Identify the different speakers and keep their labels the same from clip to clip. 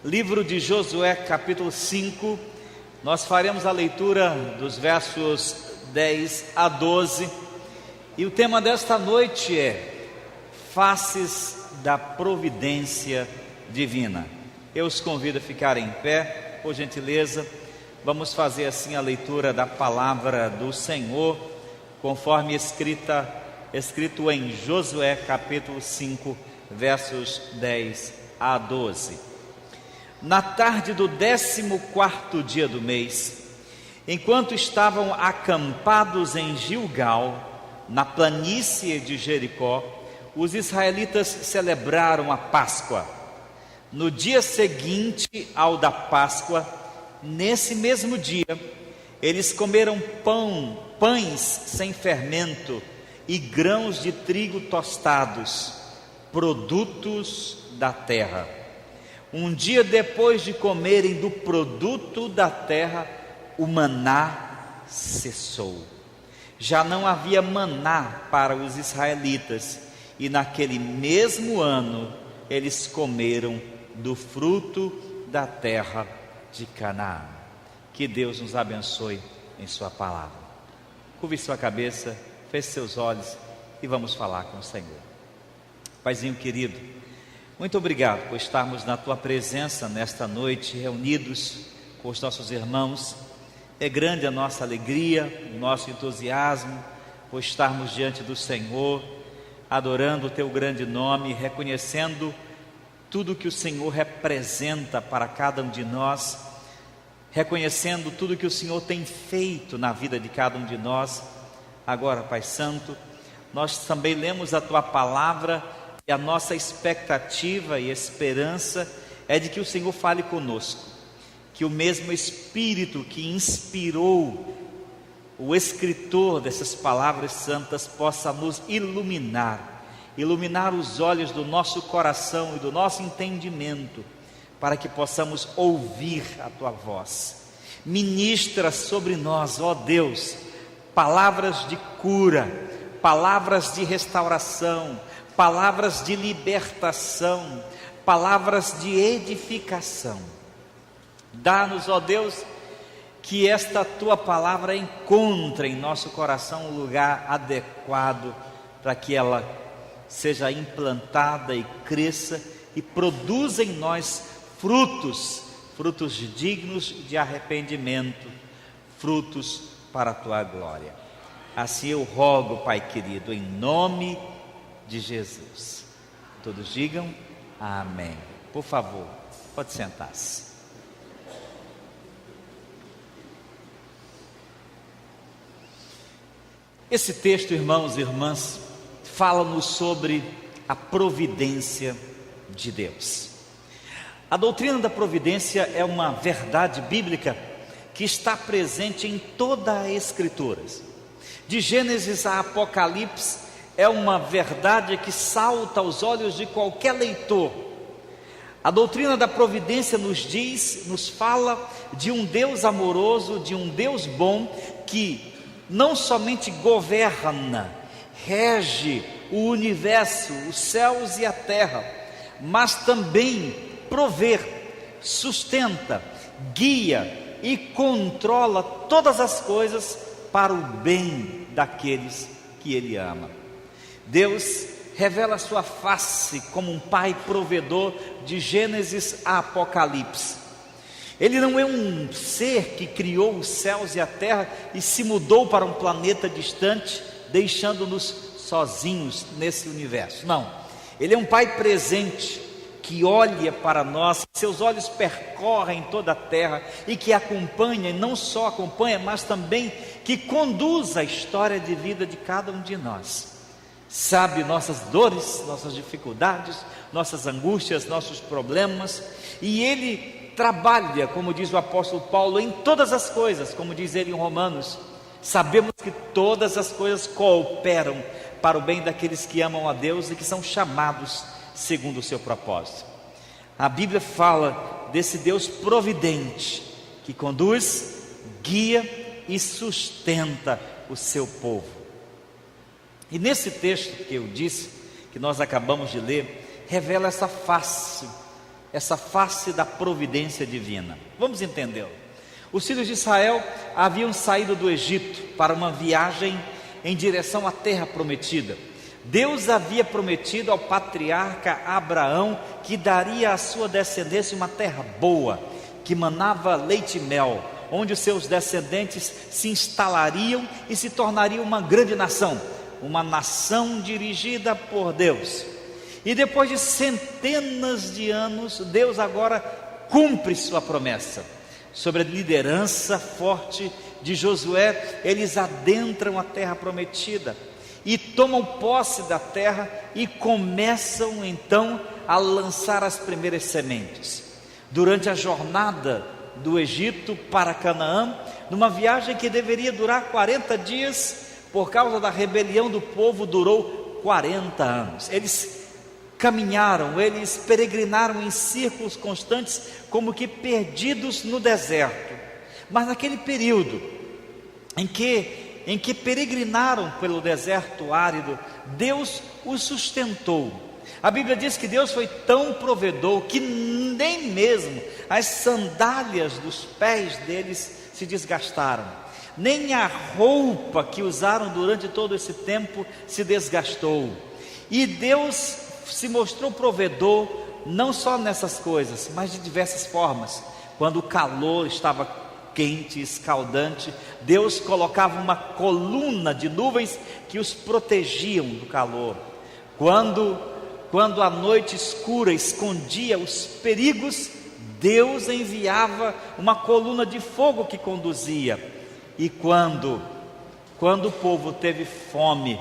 Speaker 1: Livro de Josué, capítulo 5, nós faremos a leitura dos versos 10 a 12, e o tema desta noite é Faces da Providência Divina. Eu os convido a ficarem em pé, por gentileza. Vamos fazer assim a leitura da palavra do Senhor, conforme escrito em Josué, capítulo 5, versos 10 a 12. Na tarde do 14º dia do mês, enquanto estavam acampados em Gilgal, na planície de Jericó, os israelitas celebraram a Páscoa. No dia seguinte ao da Páscoa, nesse mesmo dia, eles comeram pães sem fermento e grãos de trigo tostados, produtos da terra. Um dia depois de comerem do produto da terra, o maná cessou. Já não havia maná para os israelitas, e naquele mesmo ano eles comeram do fruto da terra de Canaã. Que Deus nos abençoe em sua palavra. Curve sua cabeça, feche seus olhos e vamos falar com o Senhor. Paizinho querido, muito obrigado por estarmos na tua presença nesta noite, reunidos com os nossos irmãos. É grande a nossa alegria, o nosso entusiasmo por estarmos diante do Senhor, adorando o teu grande nome, reconhecendo tudo que o Senhor representa para cada um de nós, reconhecendo tudo que o Senhor tem feito na vida de cada um de nós. Agora, Pai Santo, nós também lemos a tua palavra, e a nossa expectativa e esperança é de que o Senhor fale conosco, que o mesmo Espírito que inspirou o escritor dessas palavras santas possa nos iluminar os olhos do nosso coração e do nosso entendimento, para que possamos ouvir a tua voz. Ministra sobre nós, ó Deus, palavras de cura, palavras de restauração, palavras de libertação, palavras de edificação. Dá-nos, ó Deus, que esta tua palavra encontre em nosso coração um lugar adequado para que ela seja implantada e cresça e produza em nós frutos dignos de arrependimento, frutos para a tua glória. Assim eu rogo, Pai querido, em nome de Jesus. Todos digam amém. Por favor, pode sentar-se. Esse texto, irmãos e irmãs, fala-nos sobre a providência de Deus. A doutrina da providência é uma verdade bíblica que está presente em toda a Escritura. De Gênesis a Apocalipse, é uma verdade que salta aos olhos de qualquer leitor. A doutrina da providência nos fala de um Deus amoroso, de um Deus bom, que não somente governa, rege o universo, os céus e a terra, mas também provê, sustenta, guia e controla todas as coisas para o bem daqueles que Ele ama. Deus revela a sua face como um pai provedor de Gênesis a Apocalipse. Ele não é um ser que criou os céus e a terra e se mudou para um planeta distante, deixando-nos sozinhos nesse universo. Não, Ele é um pai presente, que olha para nós, seus olhos percorrem toda a terra e que acompanha, e não só acompanha, mas também que conduz a história de vida de cada um de nós. Sabe nossas dores, nossas dificuldades, nossas angústias, nossos problemas, e Ele trabalha, como diz o apóstolo Paulo, em todas as coisas, como diz ele em Romanos. Sabemos que todas as coisas cooperam para o bem daqueles que amam a Deus e que são chamados segundo o seu propósito. A Bíblia fala desse Deus providente, que conduz, guia e sustenta o seu povo. E nesse texto que eu disse, que nós acabamos de ler, revela essa face essa face da providência divina. Vamos entendê-lo. Os filhos de Israel haviam saído do Egito para uma viagem em direção à terra prometida. Deus havia prometido ao patriarca Abraão que daria à sua descendência uma terra boa, que manava leite e mel, onde os seus descendentes se instalariam e se tornariam uma grande nação, uma nação dirigida por Deus. E depois de centenas de anos, Deus agora cumpre sua promessa. Sob a liderança forte de Josué, eles adentram a terra prometida e tomam posse da terra e começam então a lançar as primeiras sementes. Durante a jornada do Egito para Canaã, numa viagem que deveria durar 40 dias, por causa da rebelião do povo, durou 40 anos. Eles caminharam, eles peregrinaram em círculos constantes, como que perdidos no deserto. Mas naquele período em que peregrinaram pelo deserto árido, Deus os sustentou. A Bíblia diz que Deus foi tão provedor que nem mesmo as sandálias dos pés deles se desgastaram, nem a roupa que usaram durante todo esse tempo se desgastou. E Deus se mostrou provedor não só nessas coisas, mas de diversas formas. Quando o calor estava quente, escaldante, Deus colocava uma coluna de nuvens que os protegiam do calor. Quando a noite escura escondia os perigos, Deus enviava uma coluna de fogo que conduzia. E quando o povo teve fome,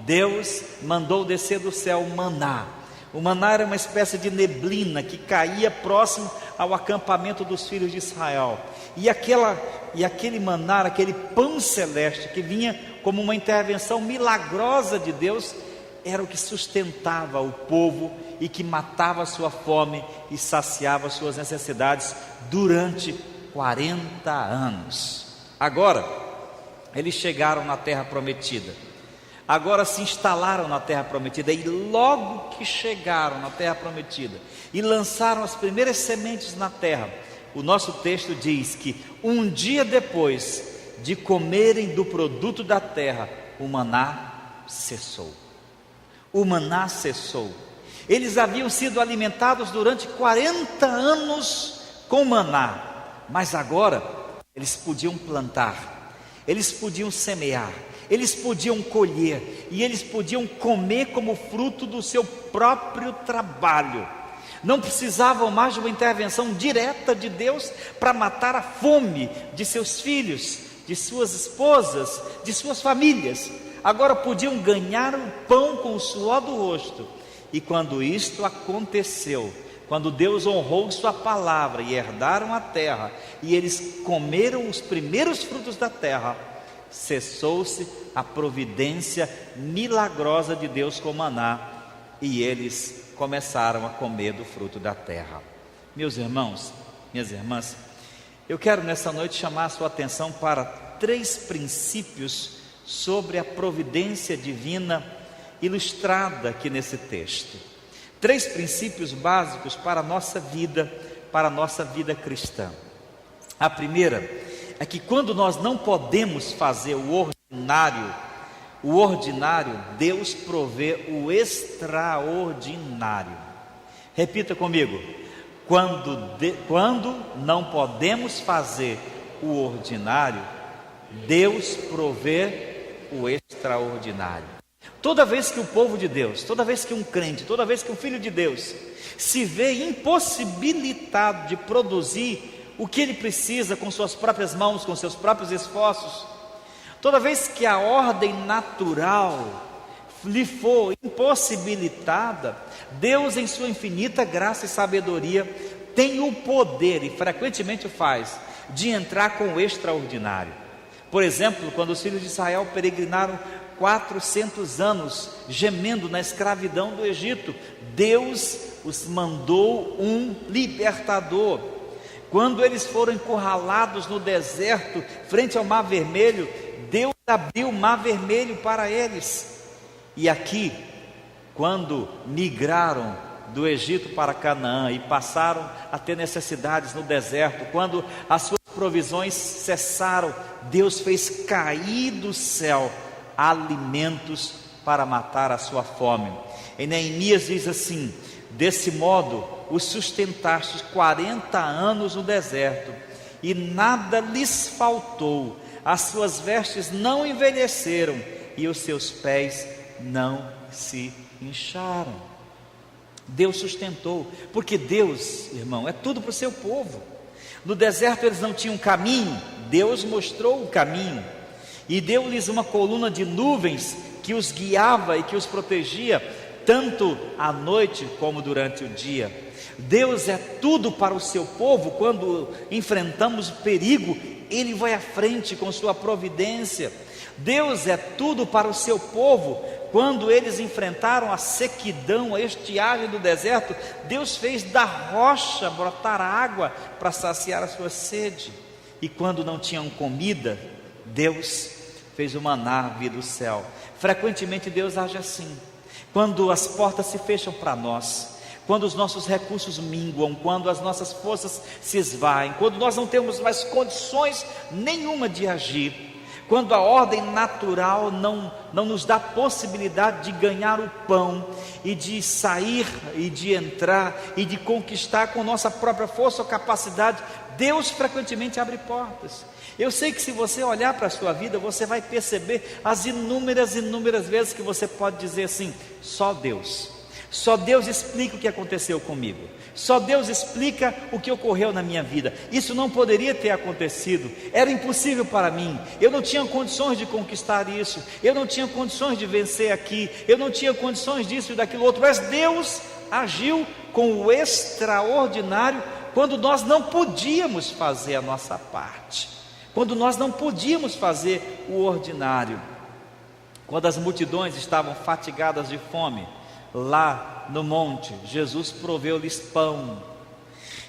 Speaker 1: Deus mandou descer do céu o maná. O maná era uma espécie de neblina que caía próximo ao acampamento dos filhos de Israel. E aquele maná, aquele pão celeste que vinha como uma intervenção milagrosa de Deus, era o que sustentava o povo e que matava a sua fome e saciava as suas necessidades durante 40 anos. Agora, eles chegaram na terra prometida. Agora se instalaram na terra prometida, e logo que chegaram na terra prometida e lançaram as primeiras sementes na terra, o nosso texto diz que um dia depois de comerem do produto da terra, o maná cessou. O maná cessou. Eles haviam sido alimentados durante 40 anos com maná, mas agora eles podiam plantar, eles podiam semear, eles podiam colher, e eles podiam comer como fruto do seu próprio trabalho. Não precisavam mais de uma intervenção direta de Deus para matar a fome de seus filhos, de suas esposas, de suas famílias. Agora podiam ganhar o pão com o suor do rosto. E quando isto aconteceu, quando Deus honrou sua palavra e herdaram a terra, e eles comeram os primeiros frutos da terra, cessou-se a providência milagrosa de Deus com o maná, e eles começaram a comer do fruto da terra. Meus irmãos, minhas irmãs, eu quero nessa noite chamar a sua atenção para 3 princípios sobre a providência divina ilustrada aqui nesse texto. 3 princípios básicos para a nossa vida cristã. A primeira é que quando nós não podemos fazer o ordinário, Deus provê o extraordinário. Repita comigo: quando não podemos fazer o ordinário, Deus provê o extraordinário. Toda vez que o povo de Deus, toda vez que um crente, toda vez que um filho de Deus se vê impossibilitado de produzir o que ele precisa com suas próprias mãos, com seus próprios esforços, toda vez que a ordem natural lhe for impossibilitada, Deus, em sua infinita graça e sabedoria, tem o poder, e frequentemente o faz, de entrar com o extraordinário. Por exemplo, quando os filhos de Israel peregrinaram 400 anos gemendo na escravidão do Egito, Deus os mandou um libertador. Quando eles foram encurralados no deserto, frente ao Mar Vermelho, Deus abriu o Mar Vermelho para eles. E aqui, quando migraram do Egito para Canaã e passaram a ter necessidades no deserto, quando as suas provisões cessaram, Deus fez cair do céu alimentos para matar a sua fome. Em Neemias diz assim: desse modo os sustentaste 40 anos no deserto, e nada lhes faltou, as suas vestes não envelheceram, e os seus pés não se incharam. Deus sustentou, porque Deus, irmão, é tudo para o seu povo. No deserto eles não tinham caminho, Deus mostrou o caminho, e deu-lhes uma coluna de nuvens que os guiava e que os protegia, tanto à noite como durante o dia. Deus é tudo para o seu povo. Quando enfrentamos o perigo, Ele vai à frente com sua providência. Deus é tudo para o seu povo. Quando eles enfrentaram a sequidão, a estiagem do deserto, Deus fez da rocha brotar água para saciar a sua sede. E quando não tinham comida, Deus fez o maná vir do céu. Frequentemente Deus age assim. Quando as portas se fecham para nós, quando os nossos recursos minguam, quando as nossas forças se esvaem, quando nós não temos mais condições nenhuma de agir, quando a ordem natural não nos dá possibilidade de ganhar o pão, e de sair, e de entrar, e de conquistar com nossa própria força ou capacidade, Deus frequentemente abre portas. Eu sei que se você olhar para a sua vida, você vai perceber as inúmeras vezes que você pode dizer assim: só Deus explica o que aconteceu comigo, só Deus explica o que ocorreu na minha vida. Isso não poderia ter acontecido, era impossível para mim, eu não tinha condições de conquistar isso, eu não tinha condições de vencer aqui, eu não tinha condições disso e daquilo outro. Mas Deus agiu com o extraordinário quando nós não podíamos fazer a nossa parte, quando nós não podíamos fazer o ordinário. Quando as multidões estavam fatigadas de fome, lá no monte, Jesus proveu-lhes pão.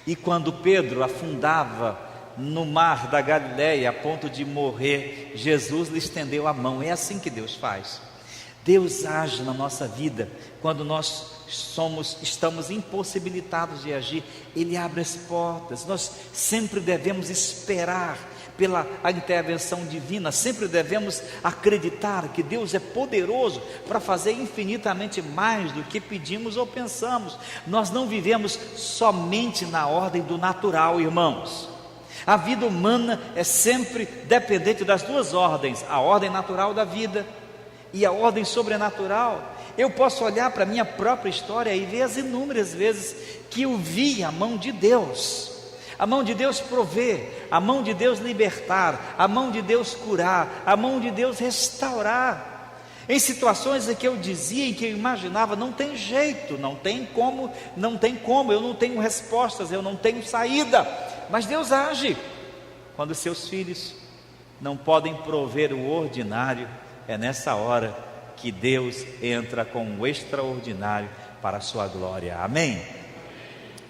Speaker 1: E quando Pedro afundava no mar da Galileia a ponto de morrer, Jesus lhe estendeu a mão. É assim que Deus faz. Deus age na nossa vida quando nós estamos impossibilitados de agir. Ele abre as portas. Nós sempre devemos esperar pela intervenção divina, sempre devemos acreditar que Deus é poderoso para fazer infinitamente mais do que pedimos ou pensamos. Nós não vivemos somente na ordem do natural, irmãos. A vida humana é sempre dependente das duas ordens: a ordem natural da vida e a ordem sobrenatural. Eu posso olhar para a minha própria história e ver as inúmeras vezes que eu vi a mão de Deus. A mão de Deus prover, a mão de Deus libertar, a mão de Deus curar, a mão de Deus restaurar. Em situações em que eu dizia, em que eu imaginava, não tem jeito, não tem como, eu não tenho respostas, eu não tenho saída. Mas Deus age. Quando seus filhos não podem prover o ordinário, é nessa hora que Deus entra com o extraordinário para a sua glória. Amém?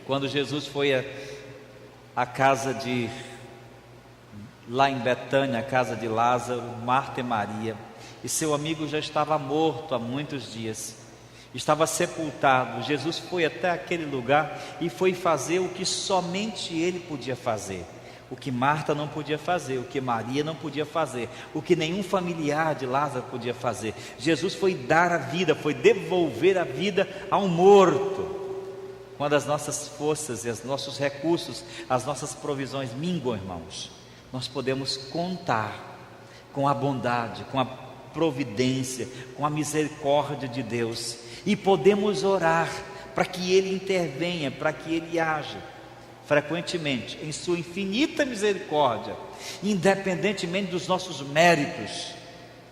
Speaker 1: Quando Jesus foi a casa lá em Betânia, a casa de Lázaro, Marta e Maria, e seu amigo já estava morto há muitos dias, estava sepultado. Jesus foi até aquele lugar e foi fazer o que somente ele podia fazer, o que Marta não podia fazer, o que Maria não podia fazer, o que nenhum familiar de Lázaro podia fazer. Jesus foi dar a vida, foi devolver a vida ao morto. Quando as nossas forças e os nossos recursos, as nossas provisões minguam, irmãos, nós podemos contar com a bondade, com a providência, com a misericórdia de Deus, e podemos orar para que Ele intervenha, para que Ele age. Frequentemente, em sua infinita misericórdia, independentemente dos nossos méritos,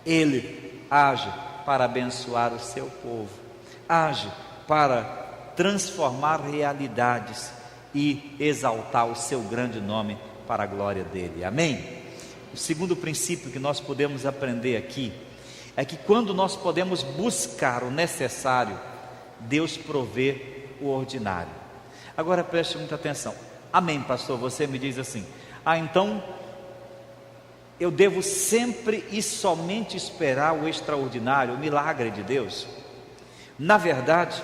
Speaker 1: Ele age para abençoar o seu povo, age para transformar realidades e exaltar o seu grande nome para a glória dele. Amém? O segundo princípio que nós podemos aprender aqui é que quando nós podemos buscar o necessário, Deus provê o ordinário. Agora preste muita atenção. Amém, pastor? Você me diz assim: então eu devo sempre e somente esperar o extraordinário, o milagre de Deus? Na verdade,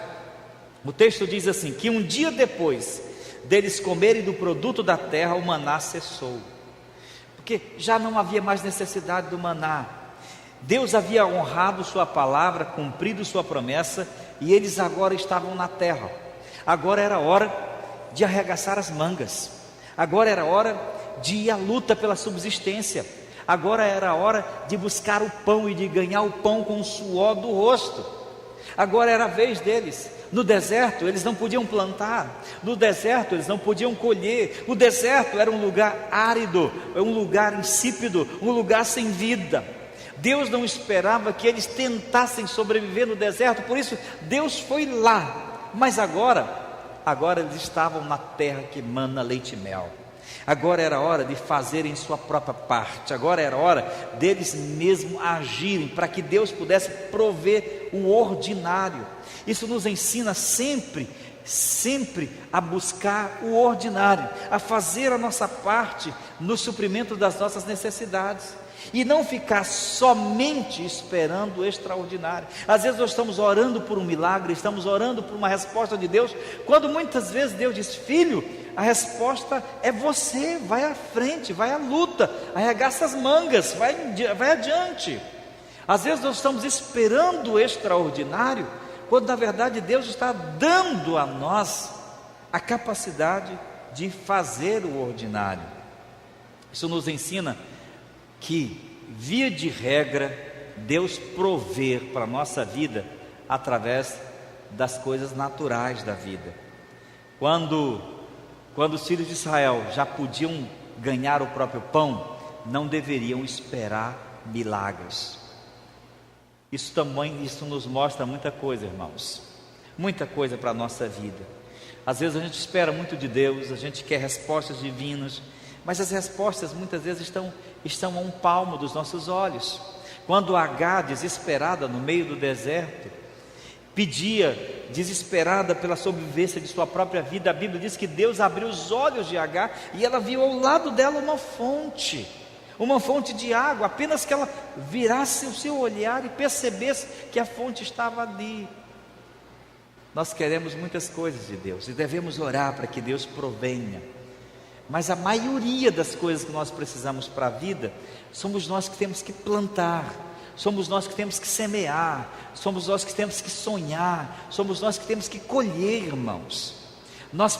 Speaker 1: O texto diz assim, que um dia depois deles comerem do produto da terra, o maná cessou, porque já não havia mais necessidade do maná. Deus havia honrado sua palavra, cumprido sua promessa, e eles agora estavam na terra. Agora era hora de arregaçar as mangas, agora era hora de ir à luta pela subsistência, agora era hora de buscar o pão e de ganhar o pão com o suor do rosto. Agora era a vez deles. No deserto eles não podiam plantar, no deserto eles não podiam colher, o deserto era um lugar árido, um lugar insípido, um lugar sem vida. Deus não esperava que eles tentassem sobreviver no deserto, por isso Deus foi lá. Mas agora eles estavam na terra que mana leite e mel. Agora era hora de fazerem sua própria parte, agora era hora deles mesmos agirem, para que Deus pudesse prover o ordinário. Isso nos ensina sempre a buscar o ordinário, a fazer a nossa parte no suprimento das nossas necessidades, e não ficar somente esperando o extraordinário. Às vezes nós estamos orando por um milagre, estamos orando por uma resposta de Deus, quando muitas vezes Deus diz: filho, a resposta é você, vai à frente, vai à luta, arregaça as mangas, vai adiante. Às vezes nós estamos esperando o extraordinário, quando na verdade Deus está dando a nós a capacidade de fazer o ordinário. Isso nos ensina que, via de regra, Deus provê para a nossa vida através das coisas naturais da vida. Quando os filhos de Israel já podiam ganhar o próprio pão, não deveriam esperar milagres. Isso nos mostra muita coisa, irmãos, muita coisa para a nossa vida. Às vezes a gente espera muito de Deus, a gente quer respostas divinas, mas as respostas muitas vezes estão a um palmo dos nossos olhos. Quando Agar, desesperada no meio do deserto, pedia, desesperada pela sobrevivência de sua própria vida, a Bíblia diz que Deus abriu os olhos de Agar e ela viu ao lado dela uma fonte de água, apenas que ela virasse o seu olhar e percebesse que a fonte estava ali. Nós queremos muitas coisas de Deus e devemos orar para que Deus provenha, mas a maioria das coisas que nós precisamos para a vida, somos nós que temos que plantar, somos nós que temos que semear, somos nós que temos que sonhar, somos nós que temos que colher, irmãos. Nós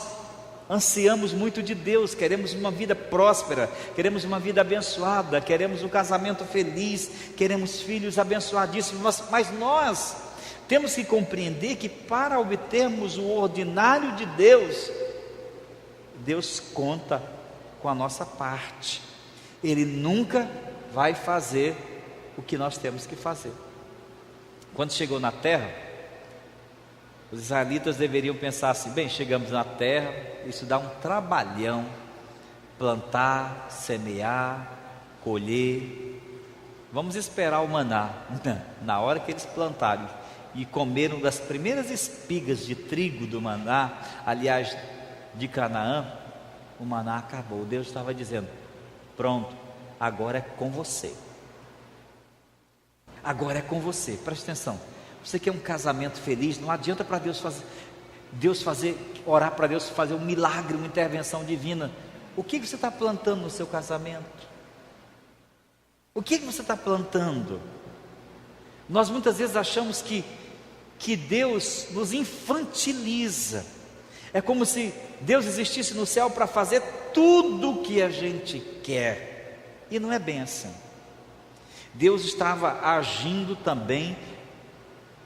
Speaker 1: ansiamos muito de Deus, queremos uma vida próspera, queremos uma vida abençoada, queremos um casamento feliz, queremos filhos abençoadíssimos, mas nós temos que compreender que para obtermos o ordinário de Deus, Deus conta com a nossa parte. Ele nunca vai fazer o que nós temos que fazer. Quando chegou na terra, os israelitas deveriam pensar assim: bem, chegamos na terra, isso dá um trabalhão, plantar, semear, colher, vamos esperar o maná. Na hora que eles plantaram e comeram das primeiras espigas de trigo do maná, aliás, de Canaã, o maná acabou. Deus estava dizendo: pronto, agora é com você. Agora é com você. Preste atenção. Você quer um casamento feliz? Não adianta para orar para Deus fazer um milagre, uma intervenção divina. O que você está plantando no seu casamento? O que você está plantando? Nós muitas vezes achamos que Deus nos infantiliza. É como se Deus existisse no céu para fazer tudo o que a gente quer, e não é bem assim. Deus estava agindo também,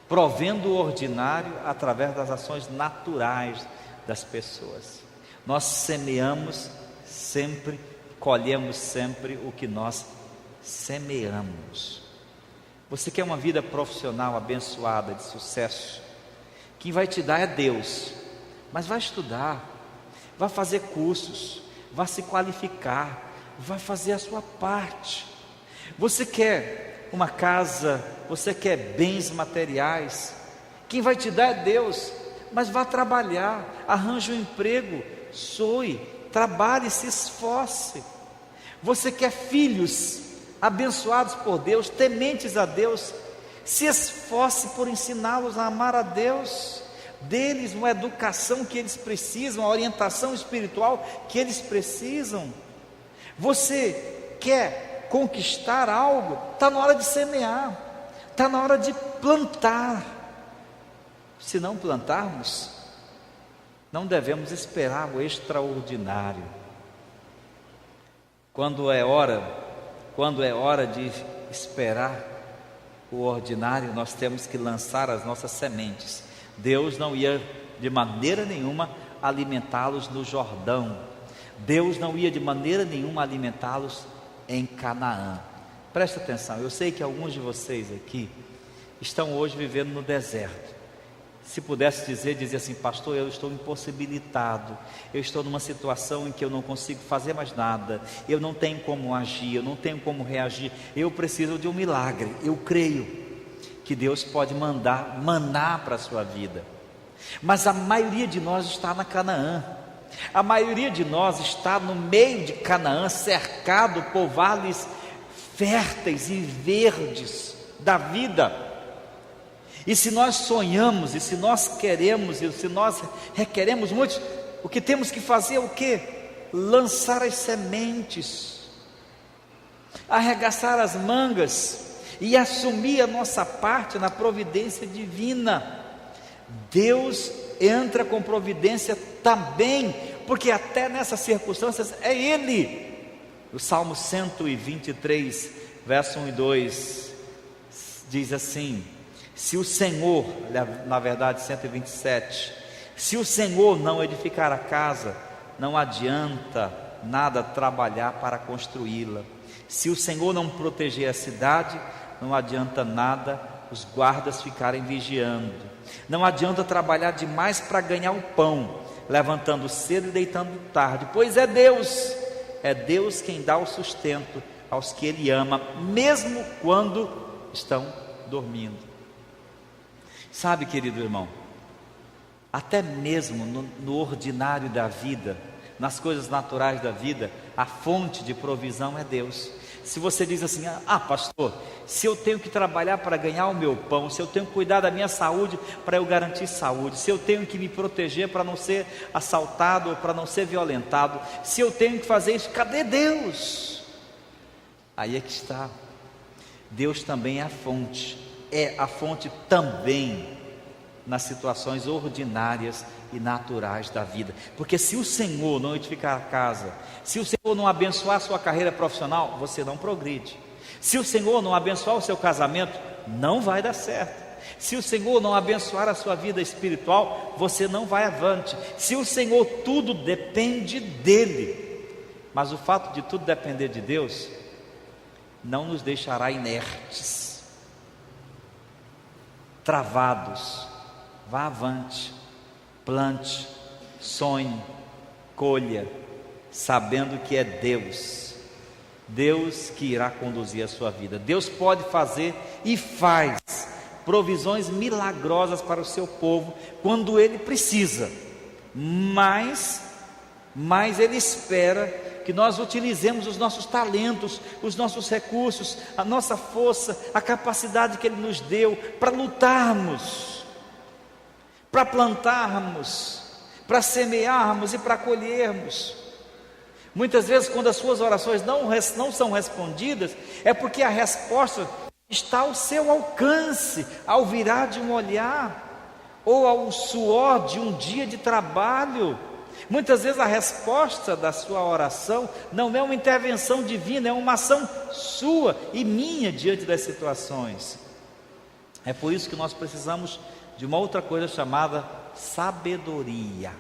Speaker 1: provendo o ordinário através das ações naturais das pessoas. Nós semeamos sempre, colhemos sempre o que nós semeamos. Você quer uma vida profissional abençoada, de sucesso? Quem vai te dar é Deus. Mas vai estudar, vai fazer cursos, vai se qualificar, vai fazer a sua parte. Você quer uma casa, você quer bens materiais? Quem vai te dar é Deus. Mas vá trabalhar, arranje um emprego, soe, trabalhe, se esforce. Você quer filhos abençoados por Deus, tementes a Deus? Se esforce por ensiná-los a amar a Deus. deles uma educação que eles precisam, a orientação espiritual que eles precisam. Você quer conquistar algo? Está na hora de semear, está na hora de plantar. Se não plantarmos, não devemos esperar o extraordinário. Quando é hora de esperar o ordinário, nós temos que lançar as nossas sementes. Deus não ia de maneira nenhuma alimentá-los no Jordão. Deus não ia de maneira nenhuma alimentá-los em Canaã. Presta atenção, eu sei que alguns de vocês aqui estão hoje vivendo no deserto. Se pudesse dizer assim: pastor, eu estou impossibilitado, eu estou numa situação em que eu não consigo fazer mais nada, eu não tenho como agir, eu não tenho como reagir, eu preciso de um milagre. Eu creio que Deus pode mandar maná para a sua vida, mas a maioria de nós está na Canaã, a maioria de nós está no meio de Canaã, cercado por vales férteis e verdes da vida. E se nós sonhamos, e se nós queremos, e se nós requeremos muito, o que temos que fazer é o quê? Lançar as sementes, arregaçar as mangas e assumir a nossa parte na providência divina. Deus entra com providência também, porque até nessas circunstâncias é Ele. O Salmo 123, verso 1 e 2, diz assim: se o Senhor, na verdade 127, se o Senhor não edificar a casa, não adianta nada trabalhar para construí-la. Se o Senhor não proteger a cidade, não adianta nada os guardas ficarem vigiando. Não adianta trabalhar demais para ganhar o pão, levantando cedo e deitando tarde, pois é Deus quem dá o sustento aos que Ele ama, mesmo quando estão dormindo. Sabe, querido irmão, até mesmo no ordinário da vida, nas coisas naturais da vida, a fonte de provisão é Deus. Se você diz assim: pastor, se eu tenho que trabalhar para ganhar o meu pão, se eu tenho que cuidar da minha saúde para eu garantir saúde, se eu tenho que me proteger para não ser assaltado ou para não ser violentado, se eu tenho que fazer isso, cadê Deus? Aí é que está. Deus também é a fonte também nas situações ordinárias e naturais da vida. Porque se o Senhor não edificar a casa, se o Senhor não abençoar a sua carreira profissional, você não progride. Se o Senhor não abençoar o seu casamento, não vai dar certo. Se o Senhor não abençoar a sua vida espiritual, você não vai avante. Se o Senhor, tudo depende dEle. Mas o fato de tudo depender de Deus não nos deixará inertes, travados. Vá avante, plante, sonhe, colha, sabendo que é Deus que irá conduzir a sua vida. Deus pode fazer e faz provisões milagrosas para o seu povo quando Ele precisa, mas Ele espera que nós utilizemos os nossos talentos, os nossos recursos, a nossa força, a capacidade que Ele nos deu para lutarmos, para plantarmos, para semearmos e para colhermos. Muitas vezes, quando as suas orações não são respondidas, é porque a resposta está ao seu alcance, ao virar de um olhar, ou ao suor de um dia de trabalho. Muitas vezes a resposta da sua oração não é uma intervenção divina, é uma ação sua e minha diante das situações. É por isso que nós precisamos de uma outra coisa chamada sabedoria.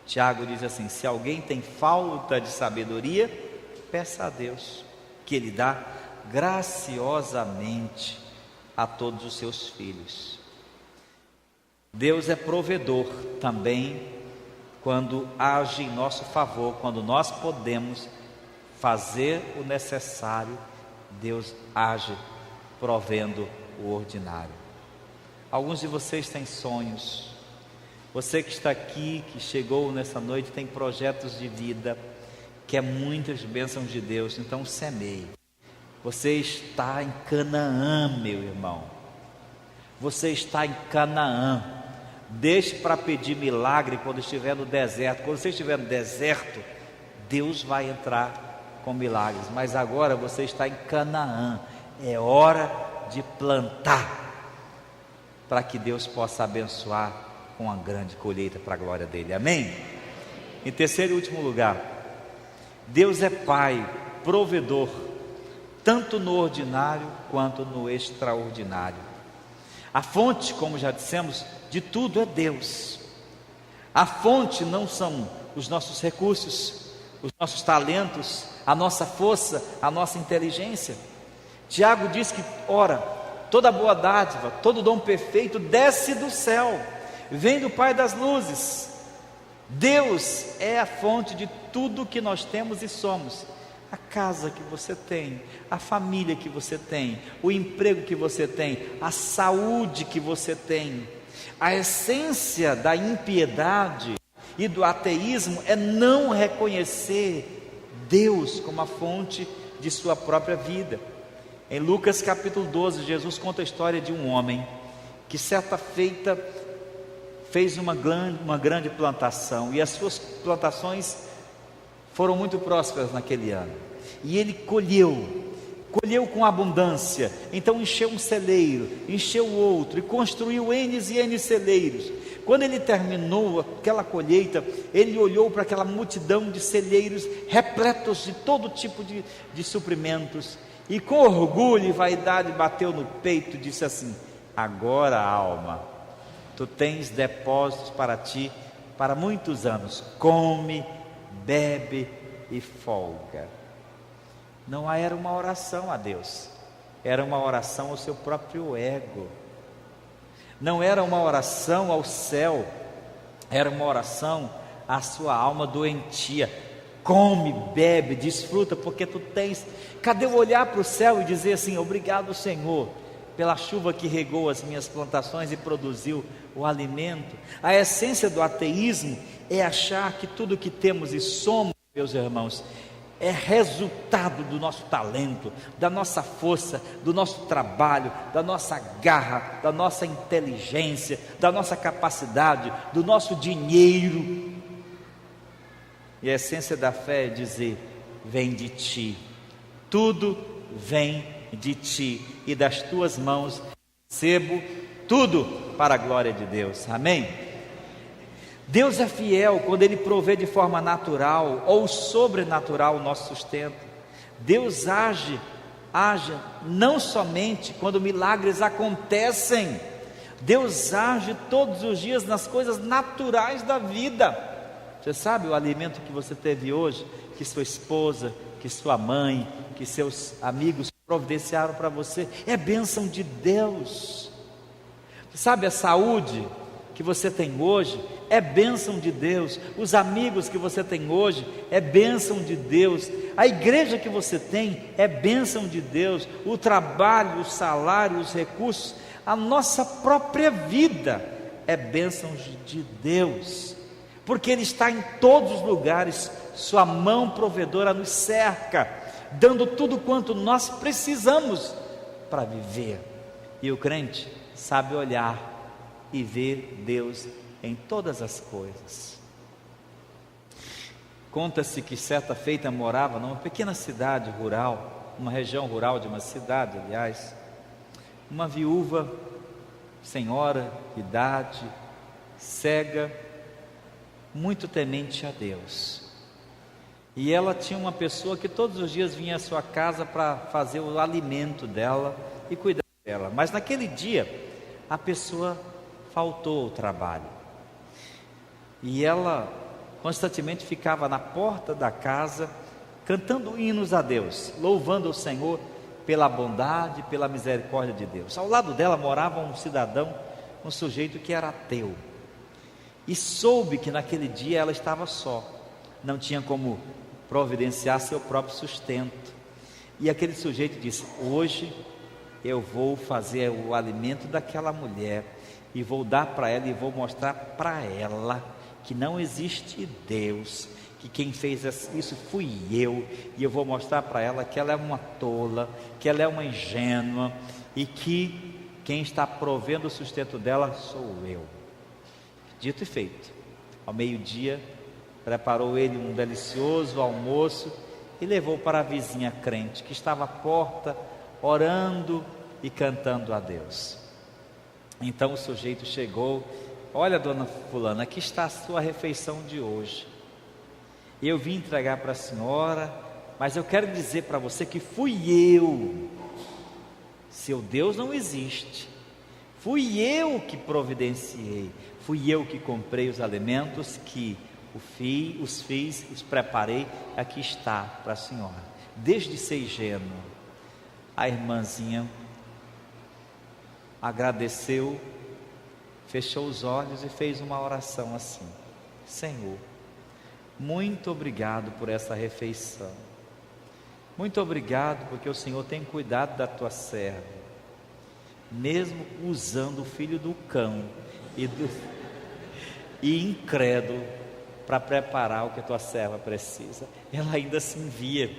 Speaker 1: Tiago diz assim: se alguém tem falta de sabedoria, peça a Deus, que Ele dá graciosamente a todos os seus filhos. Deus é provedor também quando age em nosso favor, quando nós podemos fazer o necessário, Deus age provendo o ordinário. Alguns de vocês têm sonhos. Você que está aqui, que chegou nessa noite, tem projetos de vida, quer muitas bênçãos de Deus, então semeie. Você está em Canaã, meu irmão. Você está em Canaã. Deixe para pedir milagre quando estiver no deserto. Quando você estiver no deserto, Deus vai entrar com milagres. Mas agora você está em Canaã. É hora de plantar, para que Deus possa abençoar com uma grande colheita para a glória dele. Amém? Em terceiro e último lugar, Deus é Pai, provedor, tanto no ordinário quanto no extraordinário. A fonte, como já dissemos, de tudo é Deus. A fonte não são os nossos recursos, os nossos talentos, a nossa força, a nossa inteligência. Tiago diz que, ora, toda boa dádiva, todo dom perfeito desce do céu, vem do Pai das luzes. Deus é a fonte de tudo que nós temos e somos. A casa que você tem, a família que você tem, o emprego que você tem, a saúde que você tem. A essência da impiedade e do ateísmo é não reconhecer Deus como a fonte de sua própria vida. Em Lucas capítulo 12, Jesus conta a história de um homem que certa feita fez uma grande plantação, e as suas plantações foram muito prósperas naquele ano, e ele colheu com abundância. Então encheu um celeiro, encheu outro, e construiu N e N celeiros. Quando ele terminou aquela colheita, ele olhou para aquela multidão de celeiros repletos de todo tipo de suprimentos, e com orgulho e vaidade bateu no peito e disse assim: agora, alma, tu tens depósitos para ti para muitos anos, come, bebe e folga. Não era uma oração a Deus, era uma oração ao seu próprio ego. Não era uma oração ao céu, era uma oração à sua alma doentia. Come, bebe, desfruta, porque tu tens. Cadê o olhar para o céu e dizer assim: obrigado, Senhor, pela chuva que regou as minhas plantações e produziu o alimento? A essência do ateísmo é achar que tudo que temos e somos, meus irmãos, é resultado do nosso talento, da nossa força, do nosso trabalho, da nossa garra, da nossa inteligência, da nossa capacidade, do nosso dinheiro. E a essência da fé é dizer: vem de ti, tudo vem de ti, e das tuas mãos recebo tudo para a glória de Deus. Amém? Deus é fiel quando Ele provê de forma natural ou sobrenatural o nosso sustento. Deus age não somente quando milagres acontecem. Deus age todos os dias nas coisas naturais da vida. Você sabe o alimento que você teve hoje, que sua esposa, que sua mãe, que seus amigos providenciaram para você? É bênção de Deus. Você sabe a saúde que você tem hoje? É bênção de Deus. Os amigos que você tem hoje é bênção de Deus. A igreja que você tem é bênção de Deus. O trabalho, o salário, os recursos, a nossa própria vida é bênção de Deus, porque Ele está em todos os lugares. Sua mão provedora nos cerca, dando tudo quanto nós precisamos para viver. E o crente sabe olhar e ver Deus em todas as coisas. Conta-se que certa feita morava numa pequena cidade rural, uma região rural de uma cidade, aliás, uma viúva, senhora, de idade, cega, muito temente a Deus. E ela tinha uma pessoa que todos os dias vinha à sua casa para fazer o alimento dela e cuidar dela. Mas naquele dia, a pessoa faltou ao trabalho. E ela constantemente ficava na porta da casa, cantando hinos a Deus, louvando o Senhor pela bondade, pela misericórdia de Deus. Ao lado dela morava um cidadão, um sujeito que era ateu, e soube que naquele dia ela estava só, não tinha como providenciar seu próprio sustento. E aquele sujeito disse: hoje eu vou fazer o alimento daquela mulher, e vou dar para ela, e vou mostrar para ela que não existe Deus, que quem fez isso fui eu, e eu vou mostrar para ela que ela é uma tola, que ela é uma ingênua, e que quem está provendo o sustento dela sou eu. Dito e feito. Ao meio-dia, preparou ele um delicioso almoço e levou para a vizinha crente, que estava à porta, orando e cantando a Deus. Então o sujeito chegou: olha, dona fulana, aqui está a sua refeição de hoje. Eu vim entregar para a senhora, mas eu quero dizer para você que fui eu. Seu Deus não existe. Fui eu que providenciei, fui eu que comprei os alimentos, que os fiz, os preparei. Aqui está para a senhora. Desde ser ingênuo, a irmãzinha agradeceu, fechou os olhos e fez uma oração assim: Senhor, muito obrigado por essa refeição, muito obrigado porque o Senhor tem cuidado da tua serva, mesmo usando o filho do cão e incrédulo para preparar o que a tua serva precisa. Ela ainda se envia.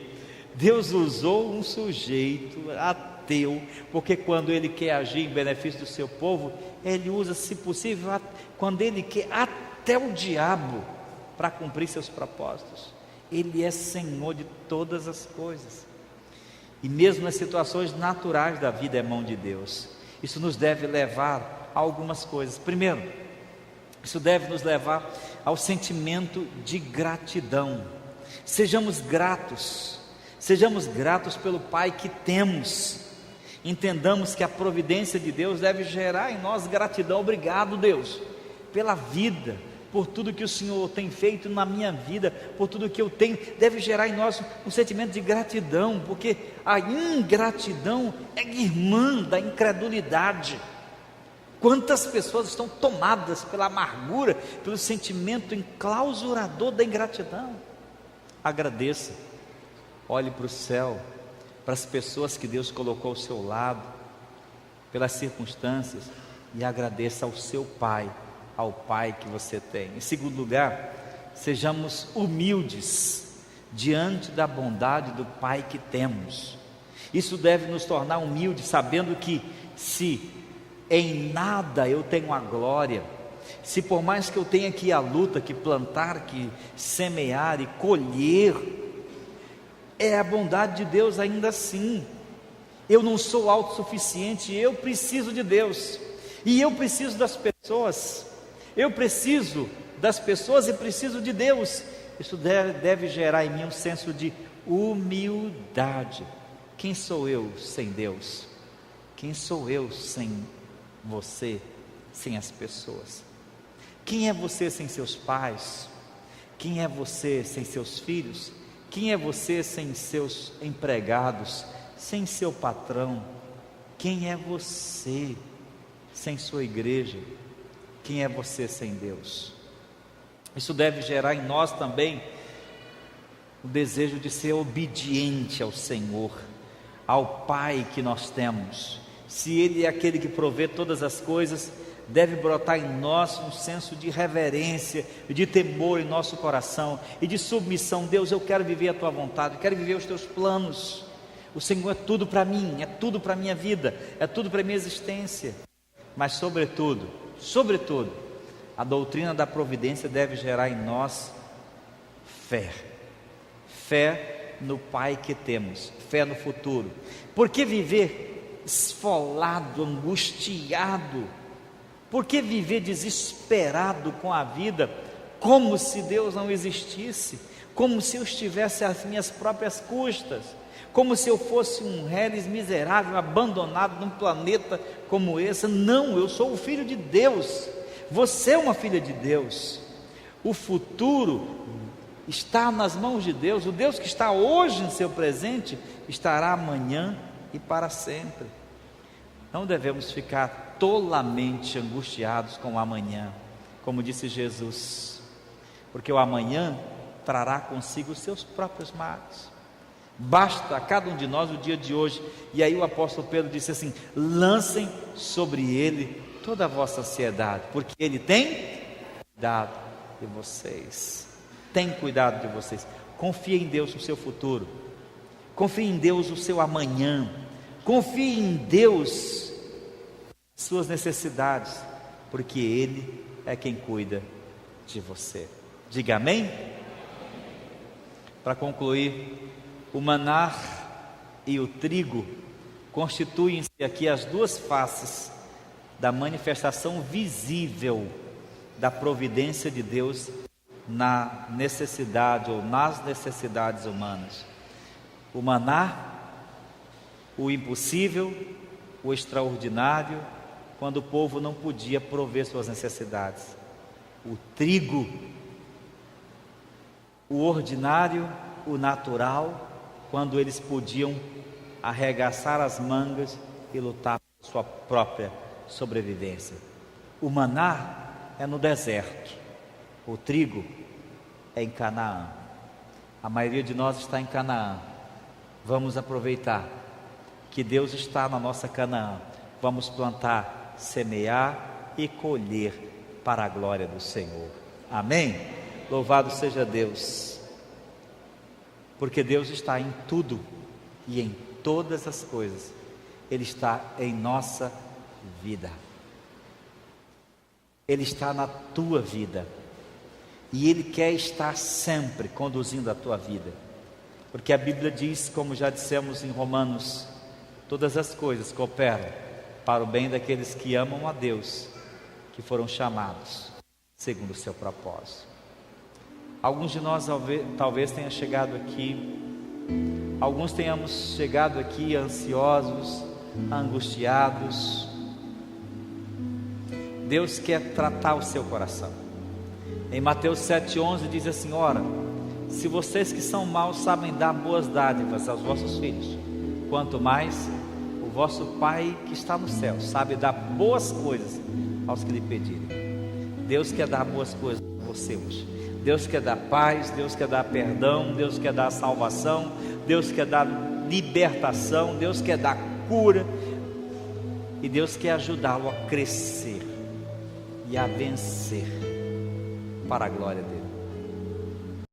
Speaker 1: Deus usou um sujeito ateu, porque quando Ele quer agir em benefício do seu povo, Ele usa, se possível, quando Ele quer, até o diabo, para cumprir seus propósitos. Ele é Senhor de todas as coisas, e mesmo nas situações naturais da vida é mão de Deus. Isso nos deve levar a algumas coisas. Primeiro, isso deve nos levar ao sentimento de gratidão. Sejamos gratos pelo Pai que temos. Entendamos que a providência de Deus deve gerar em nós gratidão. Obrigado, Deus, pela vida, por tudo que o Senhor tem feito na minha vida, por tudo que eu tenho. Deve gerar em nós um sentimento de gratidão, porque a ingratidão é irmã da incredulidade. Quantas pessoas estão tomadas pela amargura, pelo sentimento enclausurador da ingratidão? Agradeça, olhe para o céu, para as pessoas que Deus colocou ao seu lado, pelas circunstâncias, e agradeça ao seu Pai, ao Pai que você tem. Em segundo lugar, sejamos humildes diante da bondade do Pai que temos. Isso deve nos tornar humildes, sabendo que se em nada eu tenho a glória, se por mais que eu tenha que ir à luta, que plantar, que semear e colher, é a bondade de Deus ainda assim. Eu não sou autossuficiente, eu preciso de Deus, e eu preciso das pessoas. Eu preciso das pessoas e preciso de Deus. Isso deve gerar em mim um senso de humildade. Quem sou eu sem Deus? Quem sou eu sem você, sem as pessoas? Quem é você sem seus pais? Quem é você sem seus filhos? Quem é você sem seus empregados, sem seu patrão? Quem é você sem sua igreja? Quem é você sem Deus? Isso deve gerar em nós também o desejo de ser obediente ao Senhor, ao Pai que nós temos. Se Ele é aquele que provê todas as coisas, deve brotar em nós um senso de reverência, de temor em nosso coração e de submissão. Deus, eu quero viver a Tua vontade, eu quero viver os Teus planos. O Senhor é tudo para mim, é tudo para a minha vida, é tudo para a minha existência. Mas sobretudo, a doutrina da providência deve gerar em nós fé no Pai que temos, fé no futuro. Por que viver esfolado, angustiado? Por que viver desesperado com a vida, como se Deus não existisse, como se eu estivesse às minhas próprias custas, como se eu fosse um reles miserável, abandonado num planeta como esse? Não, eu sou o filho de Deus, você é uma filha de Deus. O futuro está nas mãos de Deus. O Deus que está hoje em seu presente, estará amanhã e para sempre. Não devemos ficar tolamente angustiados com o amanhã, como disse Jesus, porque o amanhã trará consigo os seus próprios males. Basta a cada um de nós o dia de hoje. E aí o apóstolo Pedro disse assim: lancem sobre ele toda a vossa ansiedade, porque ele tem cuidado de vocês. Tem cuidado de vocês. Confie em Deus no seu futuro, confie em Deus no seu amanhã, confie em Deus suas necessidades, porque Ele é quem cuida de você. Diga amém? Para concluir, o maná e o trigo constituem-se aqui as duas faces da manifestação visível da providência de Deus na necessidade ou nas necessidades humanas. O maná, o impossível, o extraordinário, quando o povo não podia prover suas necessidades. O trigo, o ordinário, o natural, quando eles podiam arregaçar as mangas e lutar por sua própria sobrevivência. O maná é no deserto, o trigo é em Canaã. A maioria de nós está em Canaã. Vamos aproveitar que Deus está na nossa Canaã. Vamos plantar, semear e colher para a glória do Senhor. Amém? Louvado seja Deus, porque Deus está em tudo e em todas as coisas. Ele está em nossa vida. Ele está na tua vida. E Ele quer estar sempre conduzindo a tua vida. Porque a Bíblia diz, como já dissemos em Romanos, todas as coisas cooperam para o bem daqueles que amam a Deus, que foram chamados segundo o seu propósito. Alguns de nós talvez tenham chegado aqui, alguns tenhamos chegado aqui ansiosos, angustiados. Deus quer tratar o seu coração. Em Mateus 7,11 diz assim: ora, se vocês que são maus sabem dar boas dádivas aos vossos filhos, quanto mais o vosso Pai que está no céu sabe dar boas coisas aos que lhe pedirem. Deus quer dar boas coisas a você hoje. Deus quer dar paz, Deus quer dar perdão, Deus quer dar salvação, Deus quer dar libertação, Deus quer dar cura, e Deus quer ajudá-lo a crescer e a vencer para a glória dele.